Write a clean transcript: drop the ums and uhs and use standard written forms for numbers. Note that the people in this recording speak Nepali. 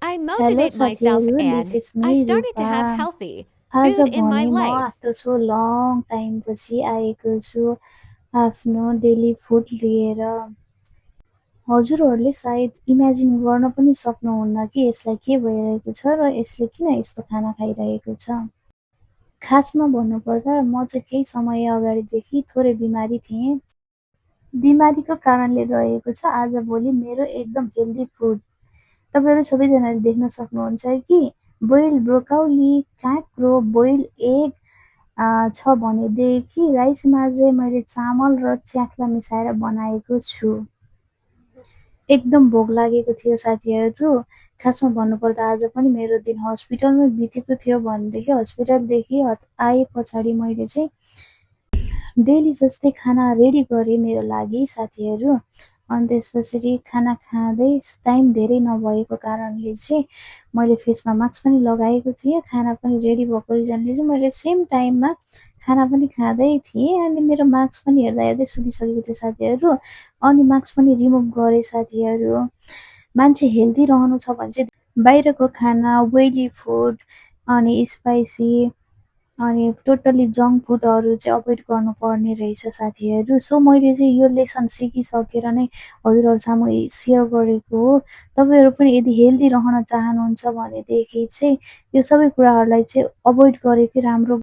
I Hello motivate myself साथीहरू, this and is me I started to Rupa. have healthy आज food in my भने म life. After so long time पछि आएको छु आफ्नो डेली फुड लिएर। हजुरहरूले सायद इमेजिन गर्न पनि सक्नुहुन्न कि यसलाई के भइरहेको छ र यसले किन यस्तो खाना खाइरहेको छ। खासमा भन्नुपर्दा म चाहिँ केही समय अगाडिदेखि थोरै बिमारी थिएँ। बिमारीको कारणले रहेको छ आजभोलि मेरो एकदम हेल्दी फुड। तपाईहरु सबैजनाले देख्न सक्नुहुन्छ कि बोइल्ड ब्रोकाउली, काँक्रो, बोइल्ड एग छ भनेदेखि राइसमा चाहिँ मैले चामल र च्याख्ला मिसाएर बनाएको छु। एकदम भोक लागेको थियो साथीहरू। खासमा भन्नुपर्दा आज पनि मेरो दिन हस्पिटलमै बितेको थियो भनेदेखि हस्पिटलदेखि आए पछाडि मैले चाहिँ डेली जस्तै खाना रेडी गरेँ मेरो लागि साथीहरू। अनि त्यसपछि खाना खाँदै टाइम धेरै नभएको कारणले चाहिँ मैले फेसमा मास्क पनि लगाएको थिएँ। खाना पनि रेडी भएको रिजनले चाहिँ मैले सेम टाइममा खाना पनि खाँदै थिएँ अनि मेरो मास्क पनि हेर्दा हेर्दै सुकिसकेको थियो साथीहरू। अनि मास्क पनि रिमुभ गरेँ साथीहरू। मान्छे हेल्दी रहनु छ भने चाहिँ बाहिरको खाना, ओइली फुड अनि स्पाइसी अनि टोटली जङ्क फुडहरू चाहिँ अभोइड गर्नुपर्ने रहेछ साथीहरू। सो मैले चाहिँ यो लेसन सिकिसकेर नै हजुरहरू सामु सेयर गरेको हो। तपाईहरु पनि यदि हेल्दी रहन चाहनुहुन्छ भनेदेखि चाहिँ यो सबै कुराहरूलाई चाहिँ अभोइड गरेकै राम्रो।